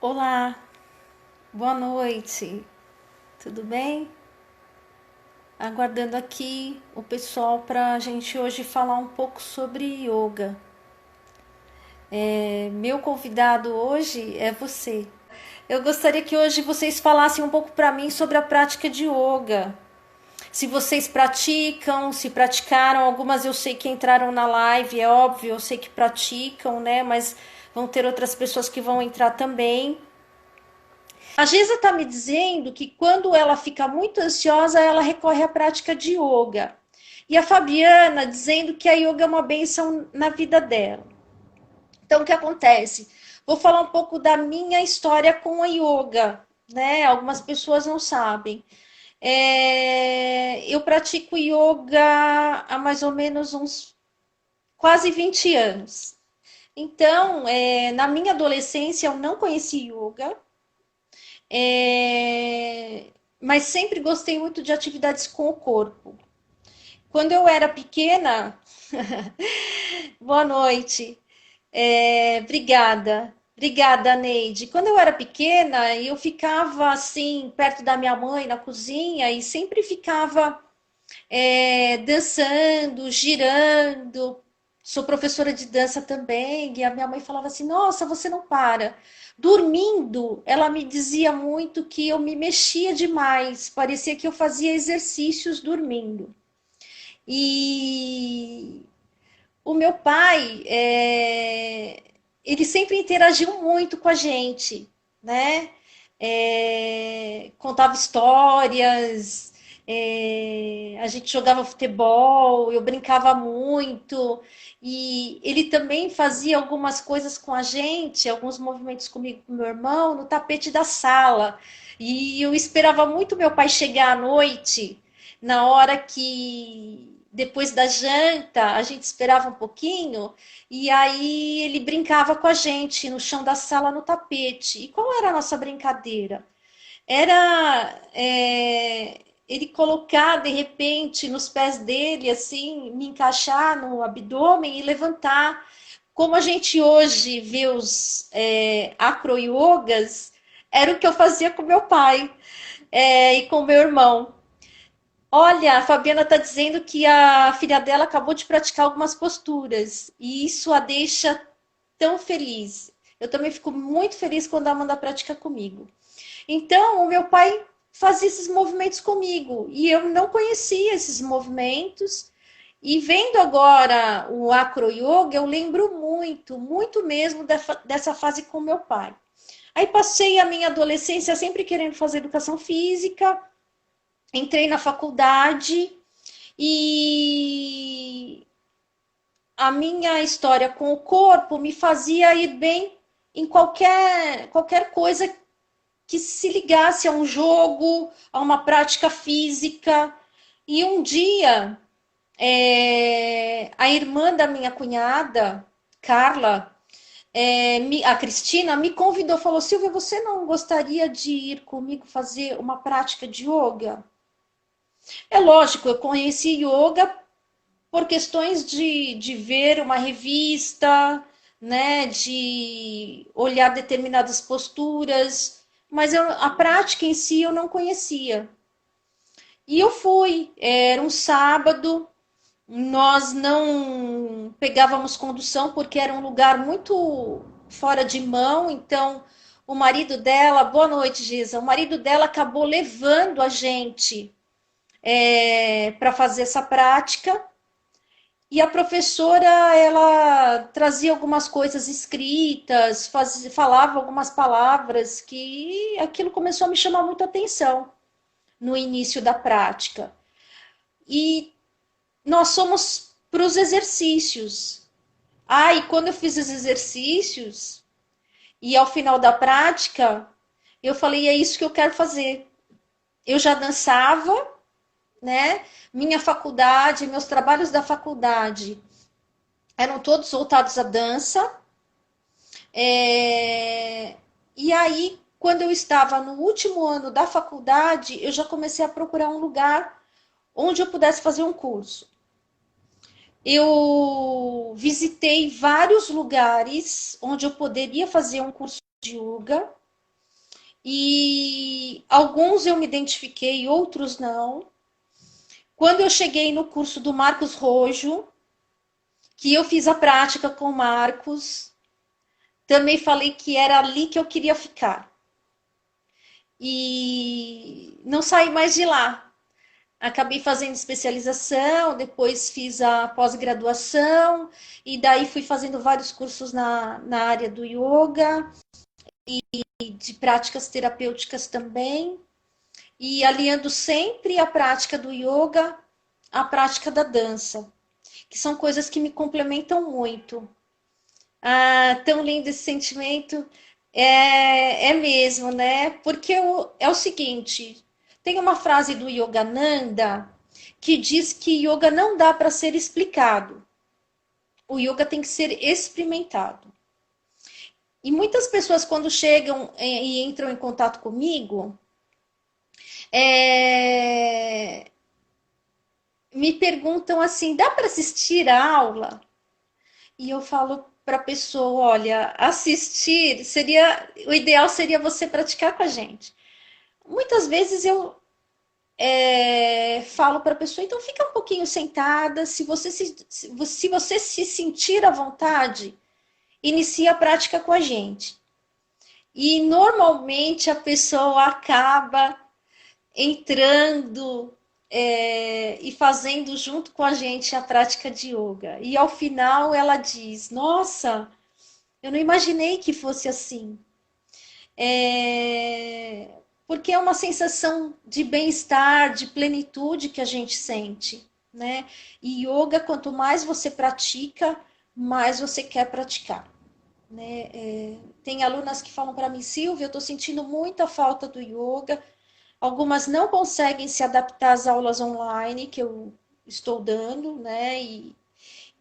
Olá, boa noite, tudo bem? Aguardando aqui o pessoal para a gente hoje falar um pouco sobre yoga. Meu convidado hoje é você. Eu gostaria que hoje vocês falassem um pouco para mim sobre a prática de yoga. Se vocês praticam, se praticaram, algumas eu sei que entraram na live, é óbvio, eu sei que praticam, né? Mas vão ter outras pessoas que vão entrar também. A Giza está me dizendo que quando ela fica muito ansiosa, ela recorre à prática de yoga. E a Fabiana dizendo que a yoga é uma benção na vida dela. Então, o que acontece? Vou falar um pouco da minha história com a yoga, né? Algumas pessoas não sabem. Eu pratico yoga há mais ou menos uns quase 20 anos. Então, na minha adolescência, eu não conheci yoga. Mas sempre gostei muito de atividades com o corpo. Quando eu era pequena, boa noite, obrigada, Neide. Quando eu era pequena, eu ficava assim, perto da minha mãe, na cozinha, e sempre ficava dançando, girando. Sou professora de dança também, e a minha mãe falava assim: Nossa, você não para. Dormindo, ela me dizia muito que eu me mexia demais, parecia que eu fazia exercícios dormindo. E o meu pai, ele sempre interagiu muito com a gente, né? Contava histórias, a gente jogava futebol, eu brincava muito, e ele também fazia algumas coisas com a gente, alguns movimentos comigo e com meu irmão, no tapete da sala. E eu esperava muito meu pai chegar à noite, na hora que, depois da janta, a gente esperava um pouquinho, e aí ele brincava com a gente no chão da sala no tapete. E qual era a nossa brincadeira? Era ele colocar de repente nos pés dele, assim, me encaixar no abdômen e levantar. Como a gente hoje vê os acro-yogas, era o que eu fazia com meu pai e com meu irmão. Olha, a Fabiana está dizendo que a filha dela acabou de praticar algumas posturas e isso a deixa tão feliz. Eu também fico muito feliz quando a Amanda pratica comigo. Então, o meu pai fazia esses movimentos comigo e eu não conhecia esses movimentos. E vendo agora o acro yoga, eu lembro muito, muito mesmo dessa fase com meu pai. Aí passei a minha adolescência sempre querendo fazer educação física, entrei na faculdade e a minha história com o corpo me fazia ir bem em qualquer coisa que se ligasse a um jogo, a uma prática física. E um dia, a irmã da minha cunhada, Carla, a Cristina, me convidou, falou: Silvia, você não gostaria de ir comigo fazer uma prática de yoga? É lógico, eu conheci yoga por questões de ver uma revista, né, de olhar determinadas posturas, mas a prática em si eu não conhecia. E eu fui, era um sábado, nós não pegávamos condução porque era um lugar muito fora de mão, então o marido dela, boa noite, Giza, o marido dela acabou levando a gente para fazer essa prática. E a professora, ela trazia algumas coisas escritas, falava algumas palavras que aquilo começou a me chamar muita atenção no início da prática. E nós fomos para os exercícios. E quando eu fiz os exercícios, e ao final da prática, eu falei, é isso que eu quero fazer. Eu já dançava, né? Minha faculdade, meus trabalhos da faculdade eram todos voltados à dança. E aí, quando eu estava no último ano da faculdade, eu já comecei a procurar um lugar onde eu pudesse fazer um curso. Eu visitei vários lugares onde eu poderia fazer um curso de yoga. E alguns eu me identifiquei, outros não. Quando eu cheguei no curso do Marcos Rojo, que eu fiz a prática com o Marcos, também falei que era ali que eu queria ficar. E não saí mais de lá. Acabei fazendo especialização, depois fiz a pós-graduação, e daí fui fazendo vários cursos na área do yoga e de práticas terapêuticas também, e aliando sempre a prática do yoga à prática da dança, que são coisas que me complementam muito. Ah, tão lindo esse sentimento. É mesmo, né? Porque é o seguinte: tem uma frase do Yogananda que diz que yoga não dá para ser explicado, o yoga tem que ser experimentado. E muitas pessoas, quando chegam e entram em contato comigo, é, me perguntam assim: dá para assistir a aula? E eu falo para a pessoa: olha, assistir seria, o ideal seria você praticar com a gente. Muitas vezes eu falo para a pessoa: então fica um pouquinho sentada, se você se sentir à vontade, inicie a prática com a gente. E normalmente a pessoa acaba entrando e fazendo junto com a gente a prática de yoga. E ao final ela diz: nossa, eu não imaginei que fosse assim. Porque é uma sensação de bem-estar, de plenitude que a gente sente, né? E yoga, quanto mais você pratica, mais você quer praticar, né? Tem alunas que falam para mim: Silvia, eu estou sentindo muita falta do yoga. Algumas não conseguem se adaptar às aulas online que eu estou dando, né? E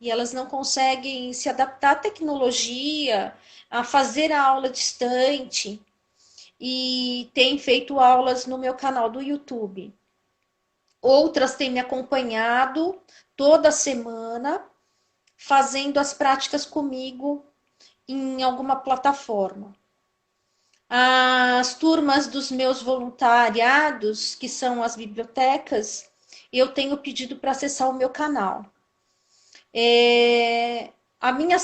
elas não conseguem se adaptar à tecnologia, a fazer a aula distante. E têm feito aulas no meu canal do YouTube. Outras têm me acompanhado toda semana, fazendo as práticas comigo em alguma plataforma. As turmas dos meus voluntariados, que são as bibliotecas, eu tenho pedido para acessar o meu canal.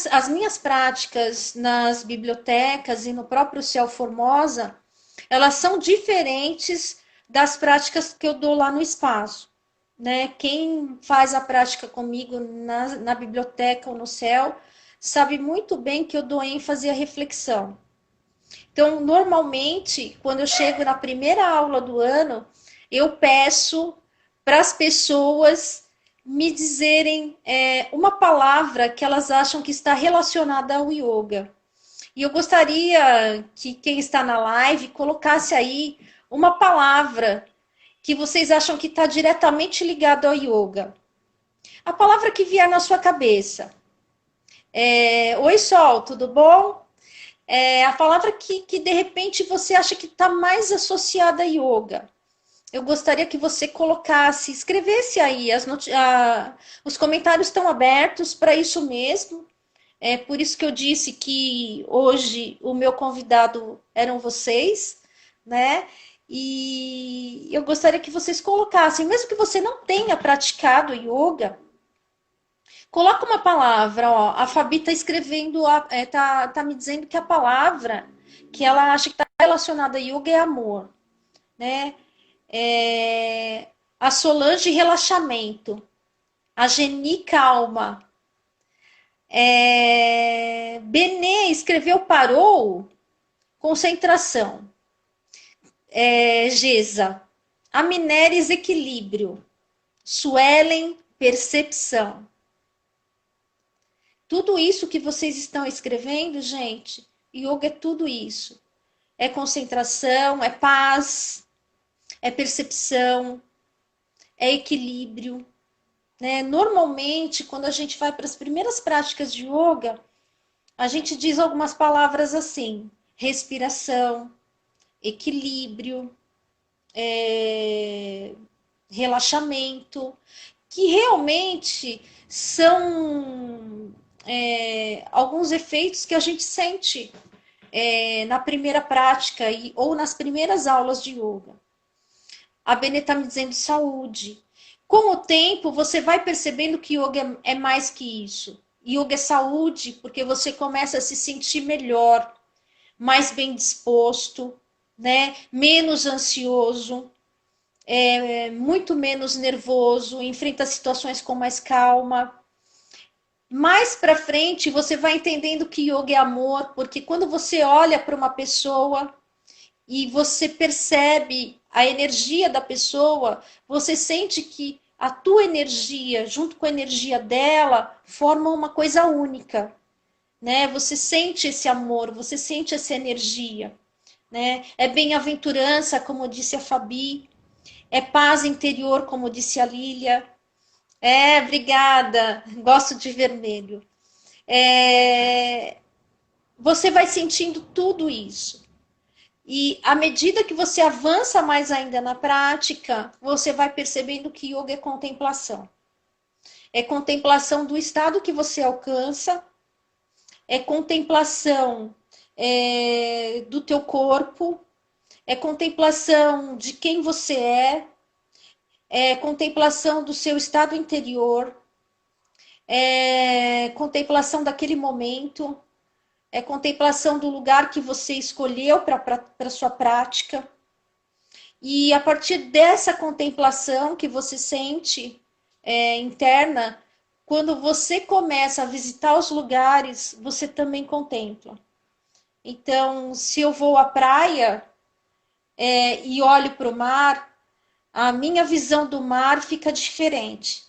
As minhas práticas nas bibliotecas e no próprio Céu Formosa, elas são diferentes das práticas que eu dou lá no espaço, né? Quem faz a prática comigo na biblioteca ou no céu sabe muito bem que eu dou ênfase à reflexão. Então, normalmente, quando eu chego na primeira aula do ano, eu peço para as pessoas me dizerem uma palavra que elas acham que está relacionada ao yoga. E eu gostaria que quem está na live colocasse aí uma palavra que vocês acham que está diretamente ligado ao yoga. A palavra que vier na sua cabeça. Oi, Sol, tudo bom? A palavra que de repente você acha que está mais associada a yoga. Eu gostaria que você colocasse, escrevesse aí. Os comentários estão abertos para isso mesmo. É por isso que eu disse que hoje o meu convidado eram vocês, né? E eu gostaria que vocês colocassem, mesmo que você não tenha praticado yoga, coloca uma palavra, ó. A Fabi está escrevendo, tá me dizendo que a palavra que ela acha que está relacionada a yoga é amor, né? A Solange, relaxamento. A Geni, calma. Benê escreveu parou, concentração. Gesa. A Mineres, equilíbrio. Suelen, percepção. Tudo isso que vocês estão escrevendo, gente, yoga é tudo isso. É concentração, é paz, é percepção, é equilíbrio, né? Normalmente, quando a gente vai para as primeiras práticas de yoga, a gente diz algumas palavras assim: respiração, equilíbrio, relaxamento, que realmente são alguns efeitos que a gente sente na primeira prática ou nas primeiras aulas de yoga. A Bene está me dizendo saúde. Com o tempo, você vai percebendo que yoga é mais que isso. Yoga é saúde, porque você começa a se sentir melhor, mais bem disposto, né? Menos ansioso, muito menos nervoso, enfrenta situações com mais calma. Mais para frente, você vai entendendo que yoga é amor, porque quando você olha para uma pessoa e você percebe a energia da pessoa, você sente que a tua energia, junto com a energia dela, formam uma coisa única, né? Você sente esse amor, você sente essa energia, né? É bem-aventurança, como disse a Fabi, é paz interior, como disse a Lília. Obrigada, gosto de vermelho. É, você vai sentindo tudo isso. E à medida que você avança mais ainda na prática, você vai percebendo que yoga é contemplação. É contemplação do estado que você alcança, é contemplação do teu corpo, é contemplação de quem você é contemplação do seu estado interior, é contemplação daquele momento, é contemplação do lugar que você escolheu para sua prática. E a partir dessa contemplação que você sente interna, quando você começa a visitar os lugares, você também contempla. Então, se eu vou à praia e olho para o mar, a minha visão do mar fica diferente.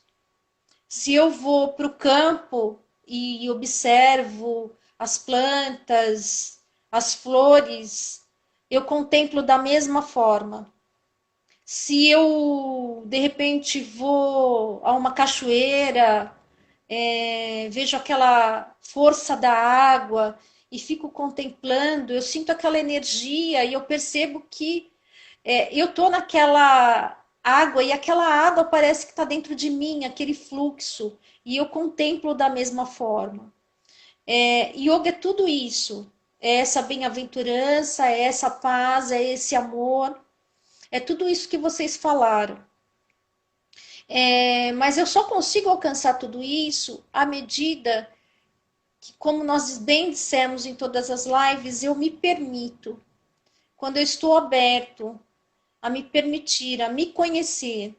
Se eu vou para o campo e observo as plantas, as flores, eu contemplo da mesma forma. Se eu, de repente, vou a uma cachoeira, vejo aquela força da água e fico contemplando, eu sinto aquela energia e eu percebo que eu estou naquela água e aquela água parece que está dentro de mim, aquele fluxo, e eu contemplo da mesma forma. Yoga é tudo isso, é essa bem-aventurança, é essa paz, é esse amor, é tudo isso que vocês falaram. Mas eu só consigo alcançar tudo isso à medida que, como nós bem dissemos em todas as lives, eu me permito. Quando eu estou aberto a me permitir, a me conhecer,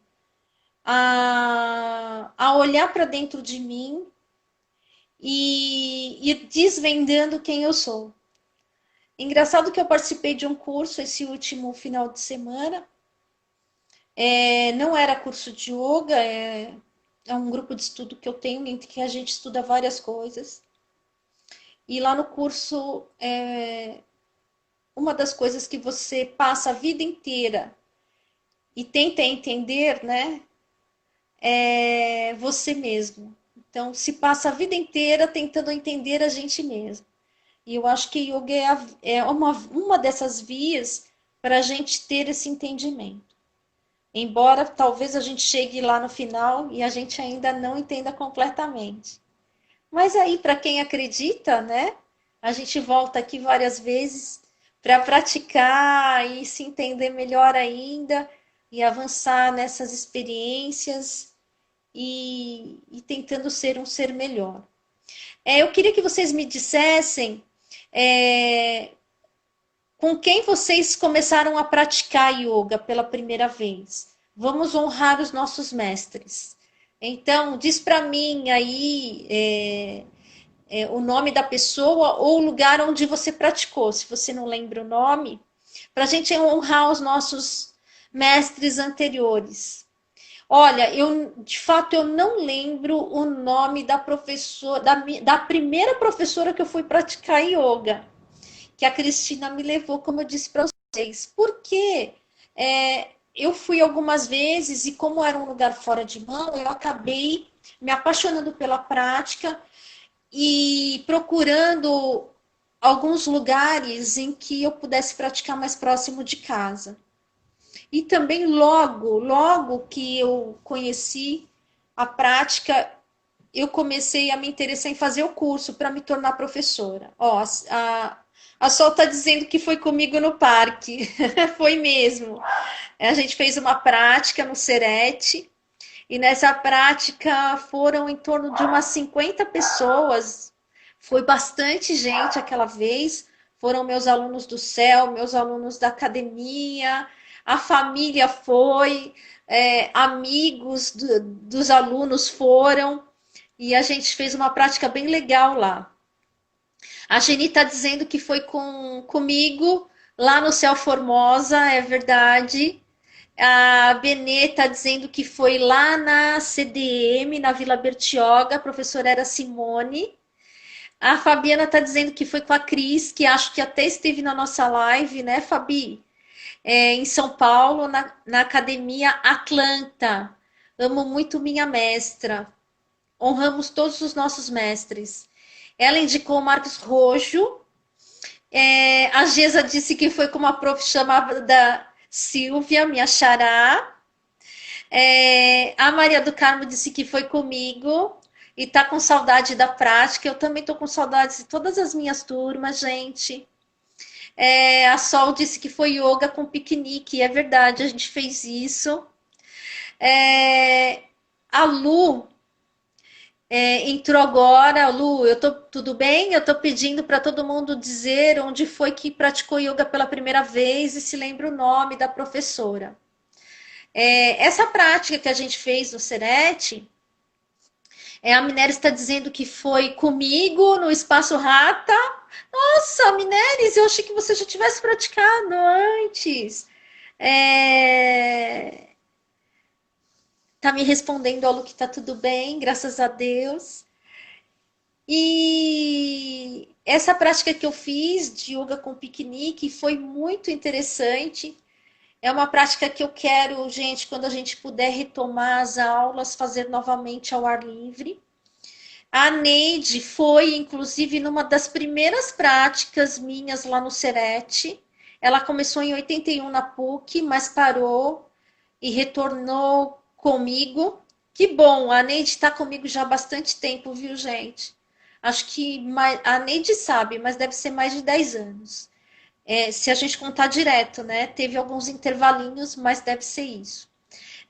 a olhar para dentro de mim e ir desvendando quem eu sou. Engraçado que eu participei de um curso esse último final de semana. Não era curso de yoga, é um grupo de estudo que eu tenho, em que a gente estuda várias coisas. E lá no curso, uma das coisas que você passa a vida inteira e tenta entender, né, é você mesmo. Então, se passa a vida inteira tentando entender a gente mesmo. E eu acho que yoga é uma dessas vias para a gente ter esse entendimento. Embora talvez a gente chegue lá no final e a gente ainda não entenda completamente. Mas aí, para quem acredita, né? A gente volta aqui várias vezes para praticar e se entender melhor ainda e avançar nessas experiências e tentando ser um ser melhor. Eu queria que vocês me dissessem com quem vocês começaram a praticar yoga pela primeira vez. Vamos honrar os nossos mestres. Então, diz para mim aí o nome da pessoa ou o lugar onde você praticou, se você não lembra o nome, para a gente honrar os nossos mestres anteriores. Olha, de fato eu não lembro o nome da professora, da primeira professora que eu fui praticar yoga, que a Cristina me levou, como eu disse para vocês. Porque eu fui algumas vezes e como era um lugar fora de mão, eu acabei me apaixonando pela prática e procurando alguns lugares em que eu pudesse praticar mais próximo de casa. E também logo que eu conheci a prática, eu comecei a me interessar em fazer o curso para me tornar professora. A Sol tá dizendo que foi comigo no parque. Foi mesmo. A gente fez uma prática no Serete e nessa prática foram em torno de umas 50 pessoas. Foi bastante gente aquela vez. Foram meus alunos do céu, meus alunos da academia, a família foi, amigos dos alunos foram e a gente fez uma prática bem legal lá. A Geni está dizendo que foi comigo lá no Céu Formosa, é verdade. A Benê está dizendo que foi lá na CDM, na Vila Bertioga, a professora era Simone. A Fabiana está dizendo que foi com a Cris, que acho que até esteve na nossa live, né, Fabi? Em São Paulo, na Academia Atlanta. Amo muito minha mestra. Honramos todos os nossos mestres. Ela indicou o Marcos Rojo. A Gesa disse que foi com uma prof chamada Silvia, minha xará. A Maria do Carmo disse que foi comigo e tá com saudade da prática. Eu também tô com saudade de todas as minhas turmas, gente. A Sol disse que foi yoga com piquenique. É verdade, a gente fez isso. A Lu entrou agora. Lu, tudo bem? Eu tô pedindo para todo mundo dizer onde foi que praticou yoga pela primeira vez e se lembra o nome da professora. Essa prática que a gente fez no Serete, a Minéria está dizendo que foi comigo no Espaço Rata. Nossa, Minéris, eu achei que você já tivesse praticado antes. Tá me respondendo, Lu, que tá tudo bem, graças a Deus. E essa prática que eu fiz de yoga com piquenique foi muito interessante. É uma prática que eu quero, gente, quando a gente puder retomar as aulas, fazer novamente ao ar livre. A Neide foi, inclusive, numa das primeiras práticas minhas lá no Serete. Ela começou em 81 na PUC, mas parou e retornou comigo. Que bom, a Neide está comigo já há bastante tempo, viu, gente? Acho que a Neide sabe, mas deve ser mais de 10 anos. Se a gente contar direto, né? Teve alguns intervalinhos, mas deve ser isso.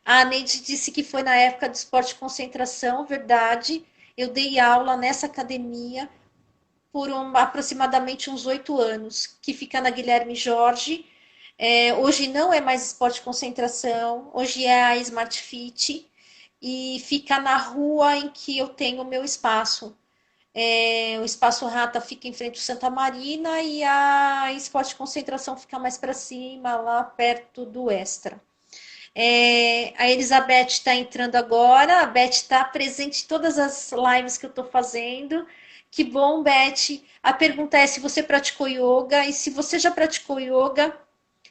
A Neide disse que foi na época do esporte de concentração, verdade. Eu dei aula nessa academia por aproximadamente uns 8 anos, que fica na Guilherme Jorge. Hoje não é mais esporte de concentração, hoje é a Smart Fit e fica na rua em que eu tenho o meu espaço. O Espaço Rata fica em frente ao Santa Marina e a Esporte de Concentração fica mais para cima, lá perto do Extra. A Elizabeth está entrando agora, a Beth está presente em todas as lives que eu estou fazendo. Que bom, Beth. A pergunta é se você praticou yoga e se você já praticou yoga,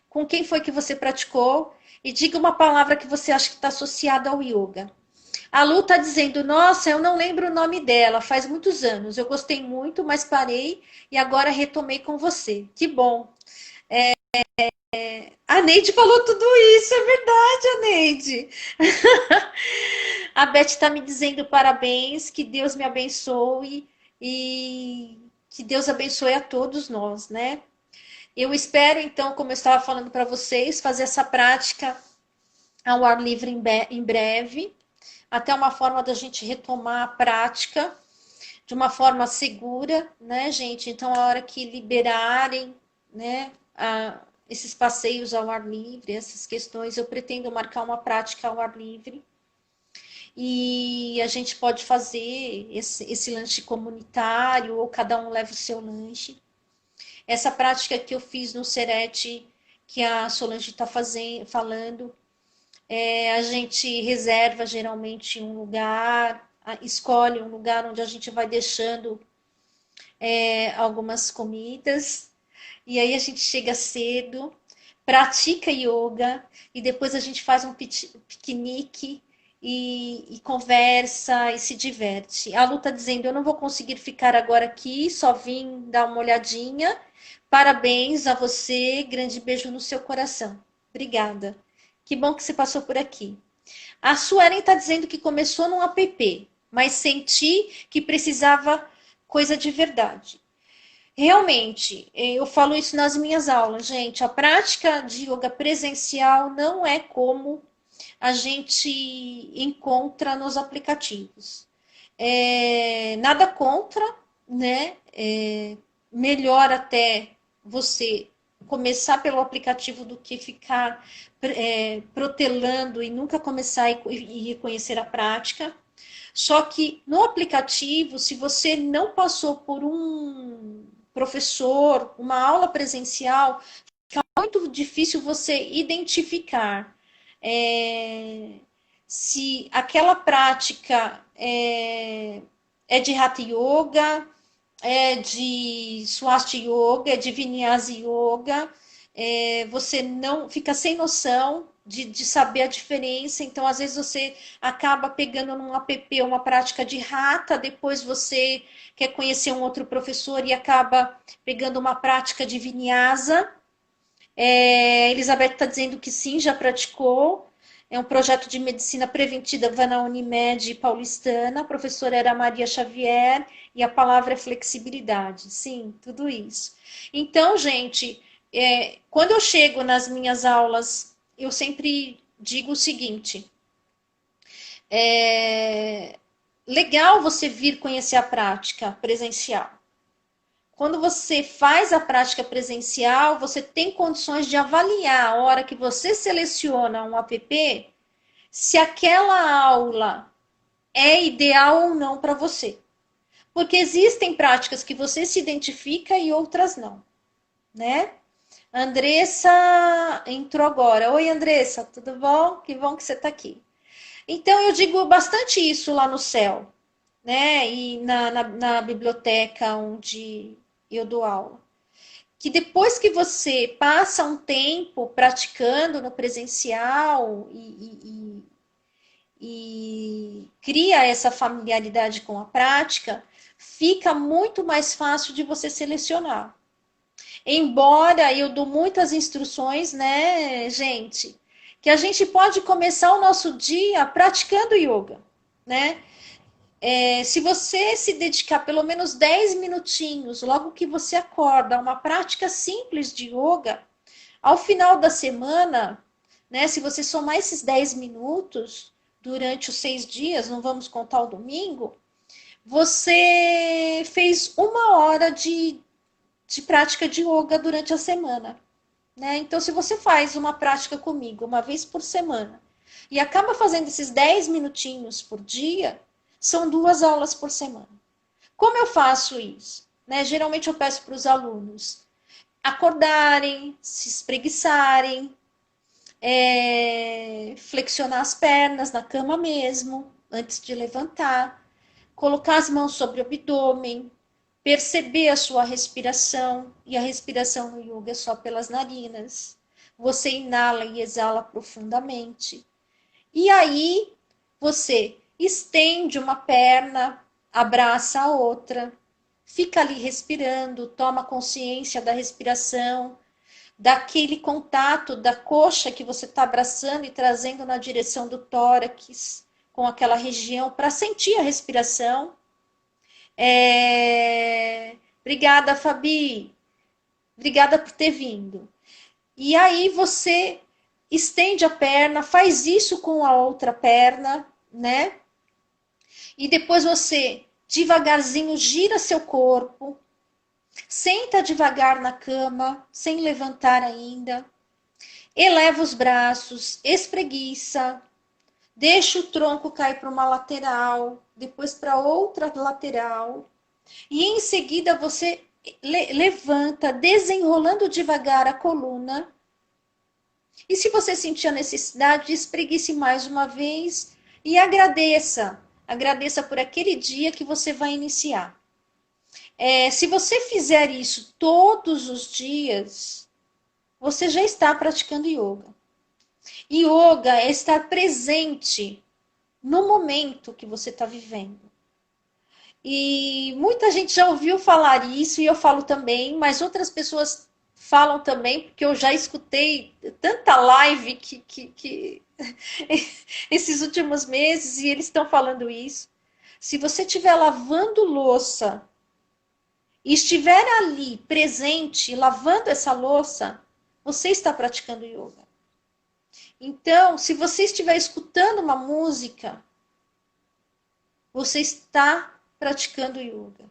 com quem foi que você praticou? E diga uma palavra que você acha que está associada ao yoga. A Lu está dizendo, nossa, eu não lembro o nome dela, faz muitos anos. Eu gostei muito, mas parei e agora retomei com você. Que bom. A Neide falou tudo isso, é verdade, a Neide. A Beth está me dizendo parabéns, que Deus me abençoe e que Deus abençoe a todos nós, né? Eu espero, então, como eu estava falando para vocês, fazer essa prática ao ar livre em breve, até uma forma da gente retomar a prática de uma forma segura, né, gente? Então, a hora que liberarem, né, esses passeios ao ar livre, essas questões, eu pretendo marcar uma prática ao ar livre. E a gente pode fazer esse lanche comunitário, ou cada um leva o seu lanche. Essa prática que eu fiz no Serete, que a Solange está falando, a gente reserva geralmente um lugar, escolhe um lugar onde a gente vai deixando algumas comidas, e aí a gente chega cedo, pratica yoga, e depois a gente faz um piquenique e conversa e se diverte. A Lu está dizendo, eu não vou conseguir ficar agora aqui, só vim dar uma olhadinha. Parabéns a você, grande beijo no seu coração. Obrigada. Que bom que você passou por aqui. A Suelen está dizendo que começou num app, mas senti que precisava coisa de verdade. Realmente, eu falo isso nas minhas aulas, gente. A prática de yoga presencial não é como a gente encontra nos aplicativos. Nada contra, né? Melhor até você começar pelo aplicativo do que ficar protelando e nunca começar e conhecer a prática. Só que no aplicativo, se você não passou por um professor, uma aula presencial, é muito difícil você identificar é, se aquela prática é de Hatha Yoga, é de Swasti Yoga, é de Vinyasa Yoga, você não fica sem noção de saber a diferença. Então, às vezes, você acaba pegando num app uma prática de Hatha, depois você quer conhecer um outro professor e acaba pegando uma prática de Vinyasa. Elizabeth está dizendo que sim, já praticou. É um projeto de medicina preventiva na Unimed paulistana. A professora era Maria Xavier e a palavra é flexibilidade. Sim, tudo isso. Então, gente, quando eu chego nas minhas aulas, eu sempre digo o seguinte: é legal você vir conhecer a prática presencial. Quando você faz a prática presencial, você tem condições de avaliar a hora que você seleciona um app se aquela aula é ideal ou não para você. Porque existem práticas que você se identifica e outras não, né? Andressa entrou agora. Oi, Andressa, tudo bom? Que bom que você está aqui. Então, eu digo bastante isso lá no céu, né? E na biblioteca onde eu dou aula. Que depois que você passa um tempo praticando no presencial e cria essa familiaridade com a prática, fica muito mais fácil de você selecionar. Embora eu dou muitas instruções, né, gente, que a gente pode começar o nosso dia praticando yoga, né? Se você se dedicar pelo menos 10 minutinhos, logo que você acorda, a uma prática simples de yoga, ao final da semana, né, se você somar esses 10 minutos durante os 6 dias, não vamos contar o domingo, você fez 1 hora de prática de yoga durante a semana. Né? Então, se você faz uma prática comigo uma vez por semana e acaba fazendo esses 10 minutinhos por dia, são 2 aulas por semana. Como eu faço isso? Né? Geralmente eu peço para os alunos acordarem, se espreguiçarem, flexionar as pernas na cama mesmo, antes de levantar, colocar as mãos sobre o abdômen, perceber a sua respiração, e a respiração no yoga é só pelas narinas. Você inala e exala profundamente. E aí você estende uma perna, abraça a outra, fica ali respirando, toma consciência da respiração, daquele contato da coxa que você está abraçando e trazendo na direção do tórax, com aquela região, para sentir a respiração. Obrigada, Fabi. Obrigada por ter vindo. E aí você estende a perna, faz isso com a outra perna, né? E depois você devagarzinho gira seu corpo, senta devagar na cama, sem levantar ainda. Eleva os braços, espreguiça, deixa o tronco cair para uma lateral, depois para outra lateral. E em seguida você levanta, desenrolando devagar a coluna. E se você sentir a necessidade, espreguice mais uma vez e agradeça. Agradeça por aquele dia que você vai iniciar. Se você fizer isso todos os dias, você já está praticando yoga. Yoga é estar presente no momento que você está vivendo. E muita gente já ouviu falar isso, e eu falo também, mas outras pessoas falam também, porque eu já escutei tanta live que esses últimos meses, e eles estão falando isso. Se você estiver lavando louça e estiver ali presente, lavando essa louça, você está praticando yoga. Então, se você estiver escutando uma música, você está praticando yoga.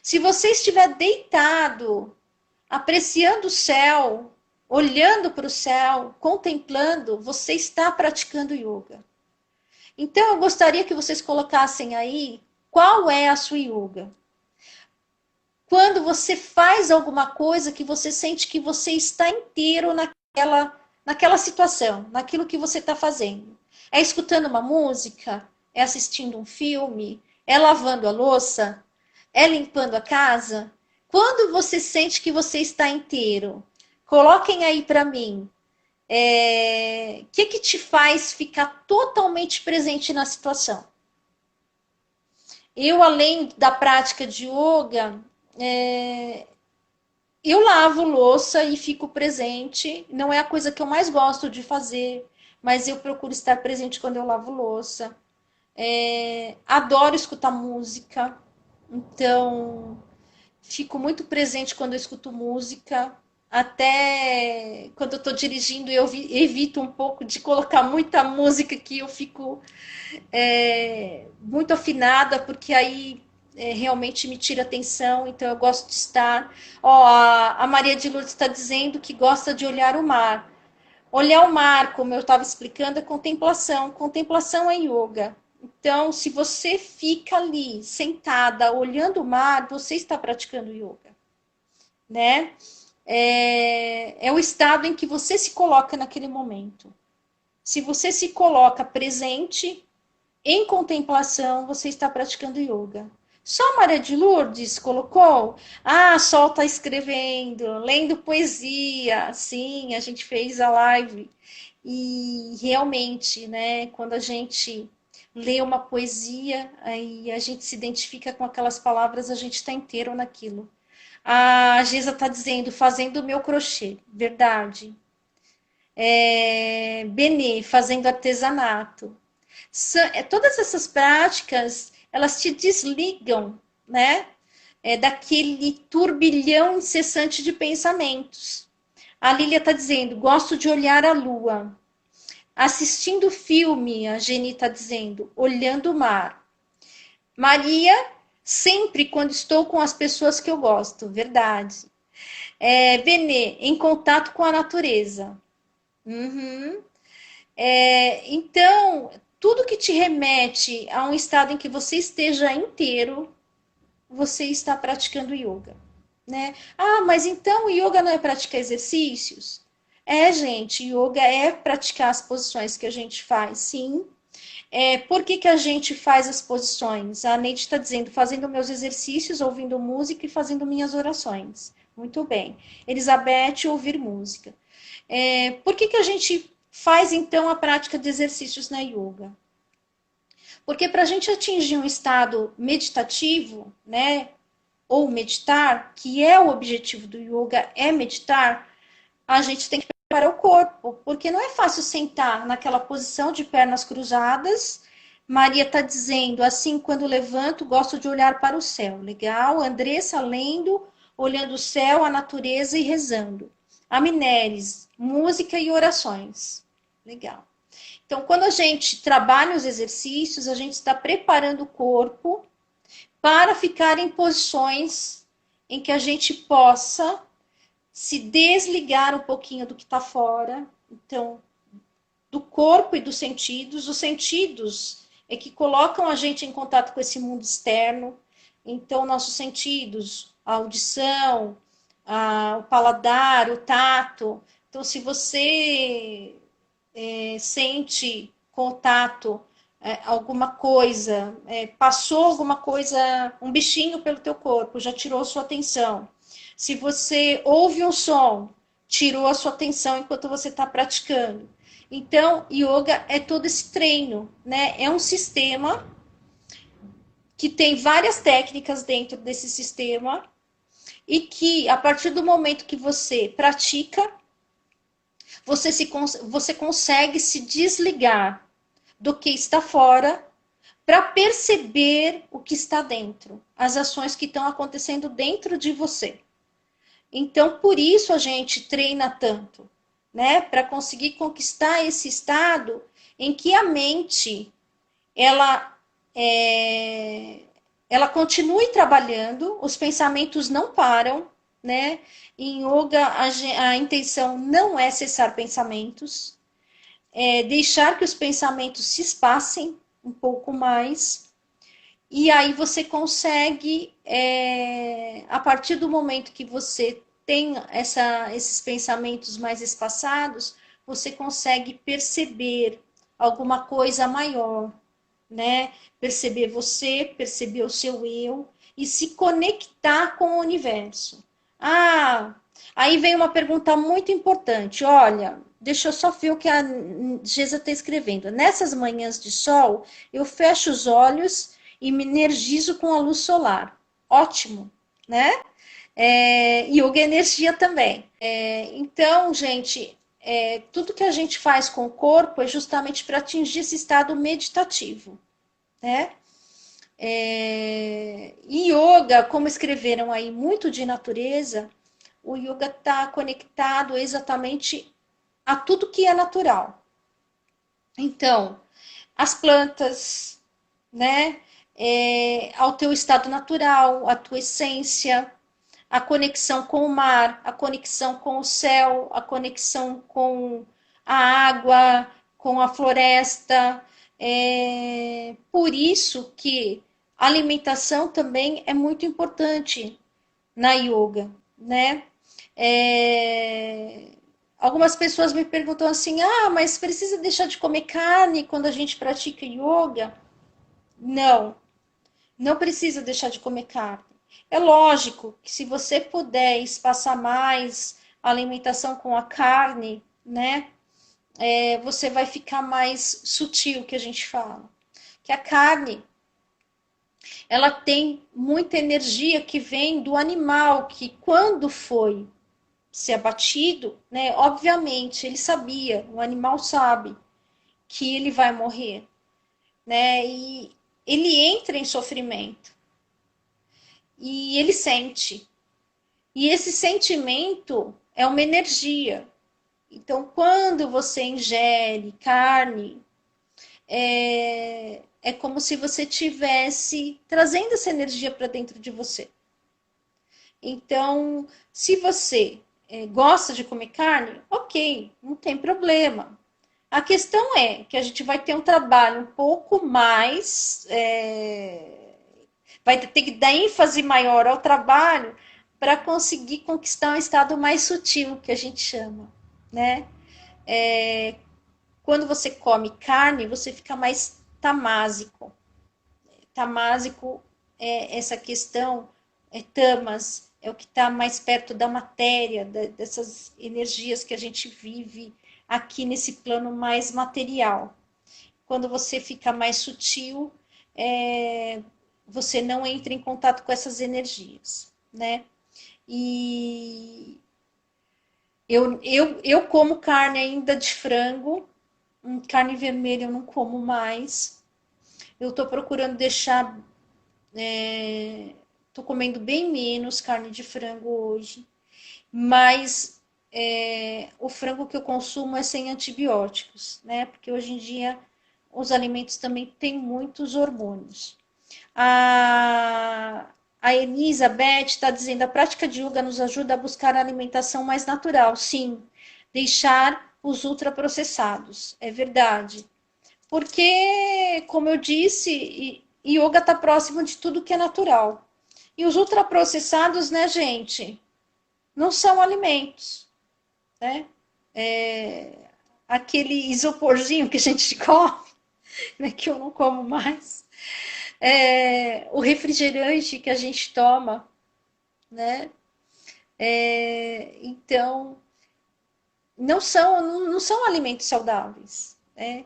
Se você estiver deitado, apreciando o céu, olhando para o céu, contemplando, você está praticando yoga. Então, eu gostaria que vocês colocassem aí qual é a sua yoga. Quando você faz alguma coisa que você sente que você está inteiro naquela situação, naquilo que você está fazendo. É escutando uma música? É assistindo um filme? É lavando a louça? É limpando a casa? Quando você sente que você está inteiro, coloquem aí para mim. O que te faz ficar totalmente presente na situação? Eu, além da prática de yoga, eu lavo louça e fico presente. Não é a coisa que eu mais gosto de fazer, mas eu procuro estar presente quando eu lavo louça. Adoro escutar música, então fico muito presente quando eu escuto música. Até quando eu estou dirigindo, eu evito um pouco de colocar muita música que eu fico muito afinada, porque aí realmente me tira atenção, então eu gosto de estar. Ó, a Maria de Lourdes está dizendo que gosta de olhar o mar. Olhar o mar, como eu estava explicando, é contemplação. Contemplação é yoga. Então, se você fica ali sentada olhando o mar, você está praticando yoga, né? É o estado em que você se coloca naquele momento. Se você se coloca presente, em contemplação, você está praticando yoga. Só Maria de Lourdes colocou? Ah, Sol está escrevendo, lendo poesia. Sim, a gente fez a live. E realmente, né, quando a gente lê uma poesia, aí a gente se identifica com aquelas palavras, a gente está inteiro naquilo. A Gisa está dizendo, fazendo o meu crochê. Verdade. Benê, fazendo artesanato. Todas essas práticas, elas te desligam, né? Daquele turbilhão incessante de pensamentos. A Lília está dizendo, gosto de olhar a lua. Assistindo filme, a Geni está dizendo, olhando o mar. Maria, sempre quando estou com as pessoas que eu gosto, verdade. Benê, em contato com a natureza. Uhum. Então, tudo que te remete a um estado em que você esteja inteiro, você está praticando yoga, né? Ah, mas então o yoga não é praticar exercícios? Gente, yoga é praticar as posições que a gente faz, sim. Por que a gente faz as posições? A Neide está dizendo, fazendo meus exercícios, ouvindo música e fazendo minhas orações. Muito bem. Elizabeth, ouvir música. Por que a gente faz, então, a prática de exercícios na yoga? Porque para a gente atingir um estado meditativo, né, ou meditar, que é o objetivo do yoga, é meditar, a gente tem que preparar o corpo, porque não é fácil sentar naquela posição de pernas cruzadas. Maria está dizendo, assim, quando levanto, gosto de olhar para o céu. Legal. Andressa lendo, olhando o céu, a natureza e rezando. A Mineres, música e orações. Legal. Então, quando a gente trabalha os exercícios, a gente está preparando o corpo para ficar em posições em que a gente possa se desligar um pouquinho do que está fora. Então, do corpo e dos sentidos. Os sentidos é que colocam a gente em contato com esse mundo externo. Então, nossos sentidos, a audição, o paladar, o tato. Então, se você sente contato, alguma coisa, passou alguma coisa, um bichinho pelo teu corpo, já tirou sua atenção. Se você ouve um som, tirou a sua atenção enquanto você está praticando. Então, yoga é todo esse treino, né? É um sistema que tem várias técnicas dentro desse sistema e que, a partir do momento que você pratica, você consegue se desligar do que está fora para perceber o que está dentro, as ações que estão acontecendo dentro de você. Então, por isso a gente treina tanto, né? Para conseguir conquistar esse estado em que a mente ela ela continue trabalhando, os pensamentos não param, né? Em yoga a intenção não é cessar pensamentos, é deixar que os pensamentos se espassem um pouco mais. E aí você consegue, a partir do momento que você tem esses pensamentos mais espaçados, você consegue perceber alguma coisa maior, né? Perceber você, perceber o seu eu e se conectar com o universo. Ah, aí vem uma pergunta muito importante. Olha, deixa eu só ver o que a Gesa está escrevendo. Nessas manhãs de sol, eu fecho os olhos e me energizo com a luz solar. Ótimo, né? Yoga é energia também. Então, gente, tudo que a gente faz com o corpo é justamente para atingir esse estado meditativo, né? Yoga, como escreveram aí muito de natureza, o yoga está conectado exatamente a tudo que é natural. Então, as plantas, né? Ao teu estado natural, a tua essência, a conexão com o mar, a conexão com o céu, a conexão com a água, com a floresta. Por isso que a alimentação também é muito importante na yoga, né? Algumas pessoas me perguntam assim: ah, mas precisa deixar de comer carne quando a gente pratica yoga? Não, não precisa deixar de comer carne. É lógico que se você puder espaçar mais a alimentação com a carne, né, você vai ficar mais sutil, que a gente fala. Que a carne, ela tem muita energia que vem do animal, que quando foi ser abatido, né, obviamente, ele sabia, o animal sabe que ele vai morrer, né, e ele entra em sofrimento. E ele sente. E esse sentimento é uma energia. Então, quando você ingere carne, é como se você tivesse trazendo essa energia para dentro de você. Então, se você gosta de comer carne, ok, não tem problema. A questão é que a gente vai ter um trabalho um pouco mais. Vai ter que dar ênfase maior ao trabalho para conseguir conquistar um estado mais sutil, que a gente chama, né? Quando você come carne, você fica mais tamásico. Tamásico é essa questão, tamas, é o que está mais perto da matéria, dessas energias que a gente vive aqui nesse plano mais material. Quando você fica mais sutil, você não entra em contato com essas energias, né? E eu como carne ainda de frango, carne vermelha eu não como mais. Eu estou procurando deixar, estou comendo bem menos carne de frango hoje, mas o frango que eu consumo é sem antibióticos, né? Porque hoje em dia os alimentos também têm muitos hormônios. A Elizabeth está dizendo: a prática de yoga nos ajuda a buscar a alimentação mais natural. Sim, deixar os ultraprocessados. É verdade. Porque, como eu disse, yoga está próximo de tudo que é natural. E os ultraprocessados, né, gente, não são alimentos, né? Aquele isoporzinho que a gente come, né, que eu não como mais. O refrigerante que a gente toma, né? Então, não são alimentos saudáveis, né?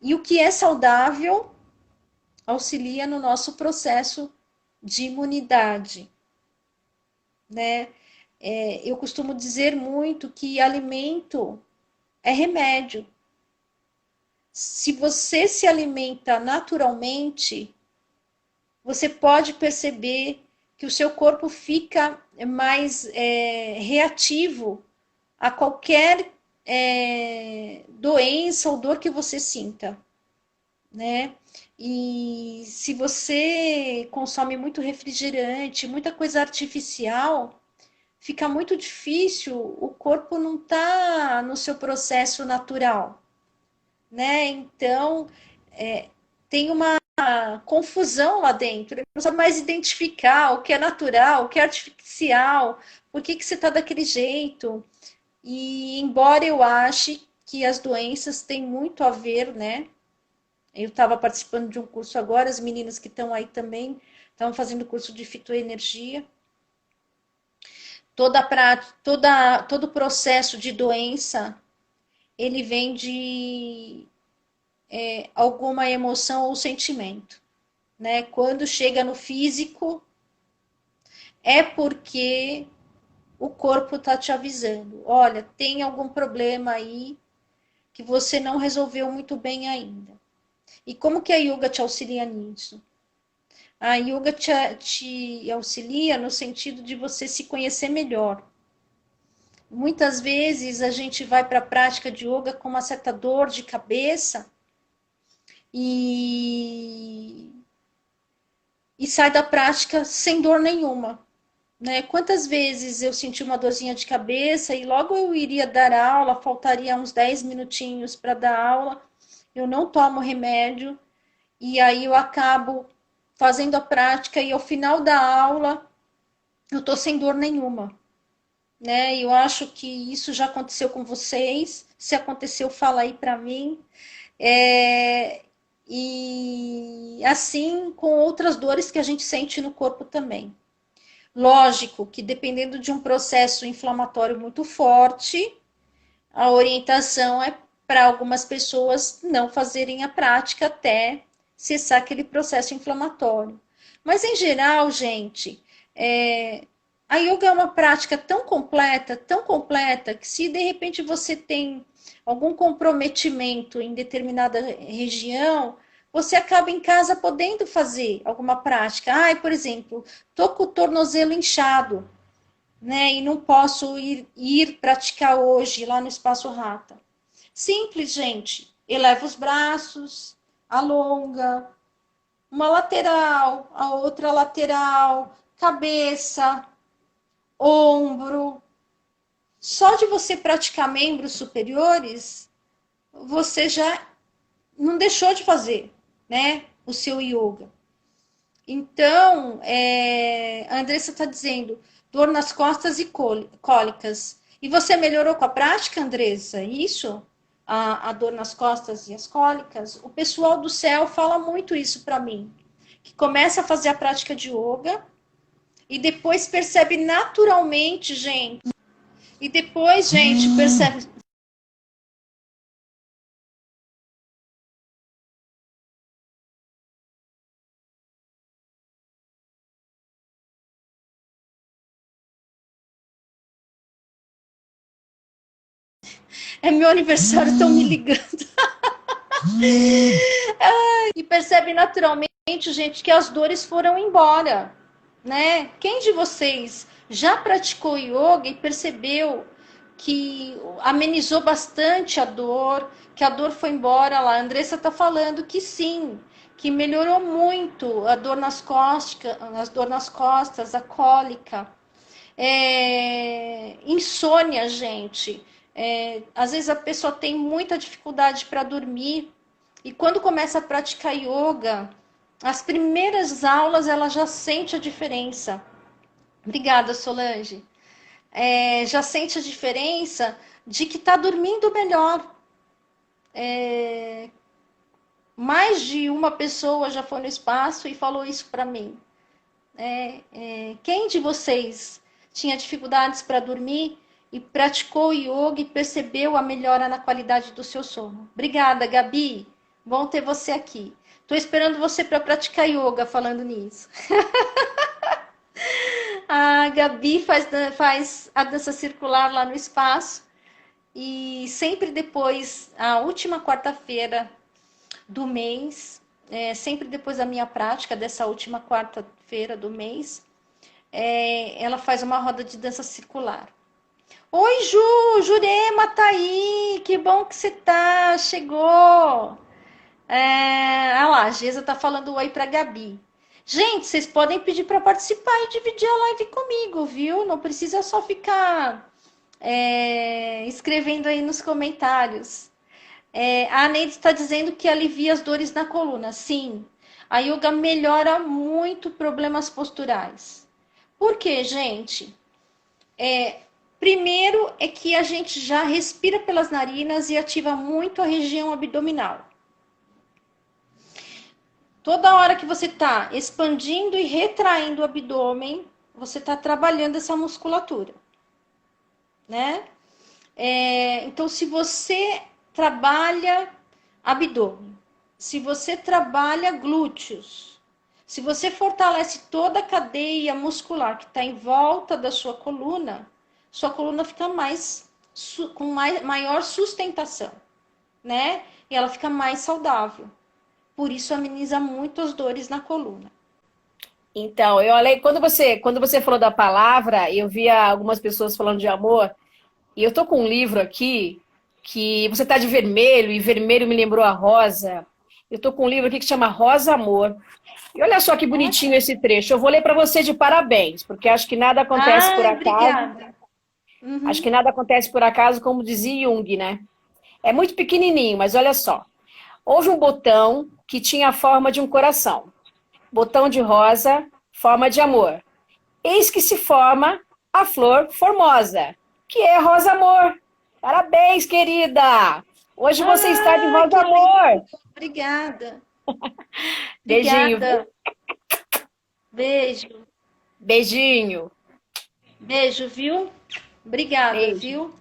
E o que é saudável auxilia no nosso processo de imunidade, né? Eu costumo dizer muito que alimento é remédio. Se você se alimenta naturalmente, você pode perceber que o seu corpo fica mais reativo a qualquer doença ou dor que você sinta, né? E se você consome muito refrigerante, muita coisa artificial, fica muito difícil, o corpo não está no seu processo natural, né? Então, tem uma confusão lá dentro, ele não sabe mais identificar o que é natural, o que é artificial, por que você está daquele jeito. E embora eu ache que as doenças têm muito a ver, né? Eu estava participando de um curso agora, as meninas que estão aí também estão fazendo curso de fitoenergia. Todo o processo de doença, ele vem de alguma emoção ou sentimento, né? Quando chega no físico, é porque o corpo está te avisando. Olha, tem algum problema aí que você não resolveu muito bem ainda. E como que a yoga te auxilia nisso? A yoga te auxilia no sentido de você se conhecer melhor. Muitas vezes a gente vai para a prática de yoga com uma certa dor de cabeça e, e sai da prática sem dor nenhuma. Né? Quantas vezes eu senti uma dorzinha de cabeça e logo eu iria dar aula, faltaria uns 10 minutinhos para dar aula, eu não tomo remédio e aí eu acabo fazendo a prática e ao final da aula eu tô sem dor nenhuma, né? Eu acho que isso já aconteceu com vocês. Se aconteceu, fala aí para mim. É, e assim com outras dores que a gente sente no corpo também. Lógico que dependendo de um processo inflamatório muito forte, a orientação é para algumas pessoas não fazerem a prática até cessar aquele processo inflamatório. Mas em geral, gente, a yoga é uma prática tão completa, que se de repente você tem algum comprometimento em determinada região, você acaba em casa podendo fazer alguma prática. Ai, por exemplo, tô com o tornozelo inchado, né? E não posso ir praticar hoje lá no Espaço Rata. Simples, gente. Eleva os braços, alonga, uma lateral, a outra lateral, cabeça, ombro. Só de você praticar membros superiores, você já não deixou de fazer, né? O seu yoga. Então, a Andressa está dizendo dor nas costas e cólicas. E você melhorou com a prática, Andressa? Isso? A dor nas costas e as cólicas? O pessoal do céu fala muito isso para mim. Que começa a fazer a prática de yoga e depois percebe naturalmente, gente. E depois, gente, percebe. É meu aniversário, estão me ligando. E percebe naturalmente, gente, que as dores foram embora, né? Quem de vocês já praticou yoga e percebeu que amenizou bastante a dor, que a dor foi embora lá? A Andressa tá falando que sim, que melhorou muito a dor nas costas, a cólica. Insônia, gente. Às vezes a pessoa tem muita dificuldade para dormir e quando começa a praticar yoga, as primeiras aulas ela já sente a diferença. Obrigada, Solange. Já sente a diferença de que está dormindo melhor. Mais de uma pessoa já foi no espaço e falou isso para mim. Quem de vocês tinha dificuldades para dormir e praticou yoga e percebeu a melhora na qualidade do seu sono? Obrigada, Gabi. Bom ter você aqui. Estou esperando você para praticar yoga falando nisso. A Gabi faz a dança circular lá no espaço e sempre depois, a última quarta-feira do mês, sempre depois da minha prática, dessa última quarta-feira do mês, ela faz uma roda de dança circular. Oi, Ju! Jurema tá aí! Que bom que você tá! Chegou! Ah lá, a Gesa tá falando oi pra Gabi. Gente, vocês podem pedir para participar e dividir a live comigo, viu? Não precisa só ficar escrevendo aí nos comentários. A Neide está dizendo que alivia as dores na coluna. Sim, a yoga melhora muito problemas posturais. Por quê, gente? Primeiro é que a gente já respira pelas narinas e ativa muito a região abdominal. Toda hora que você está expandindo e retraindo o abdômen, você está trabalhando essa musculatura, né? Então, se você trabalha abdômen, se você trabalha glúteos, se você fortalece toda a cadeia muscular que está em volta da sua coluna fica com maior sustentação, né? E ela fica mais saudável. Por isso ameniza muito as dores na coluna. Então, eu olhei, quando você falou da palavra, eu via algumas pessoas falando de amor, e eu tô com um livro aqui, que você tá de vermelho, e vermelho me lembrou a rosa. Eu tô com um livro aqui que chama Rosa Amor. E olha só que bonitinho esse trecho. Eu vou ler para você de parabéns, porque acho que nada acontece por Ai, acaso. obrigada. Acho Uhum. que nada acontece por acaso, como dizia Jung, né? É muito pequenininho, mas olha só. Houve um botão que tinha a forma de um coração. Botão de rosa, forma de amor. Eis que se forma a flor formosa, que é rosa amor. Parabéns, querida! Hoje você está de Ah, rosa que amor. lindo. Obrigada. Beijinho, viu? Obrigada. Beijo. Beijinho. Beijo, viu? Obrigada, Beijo. viu?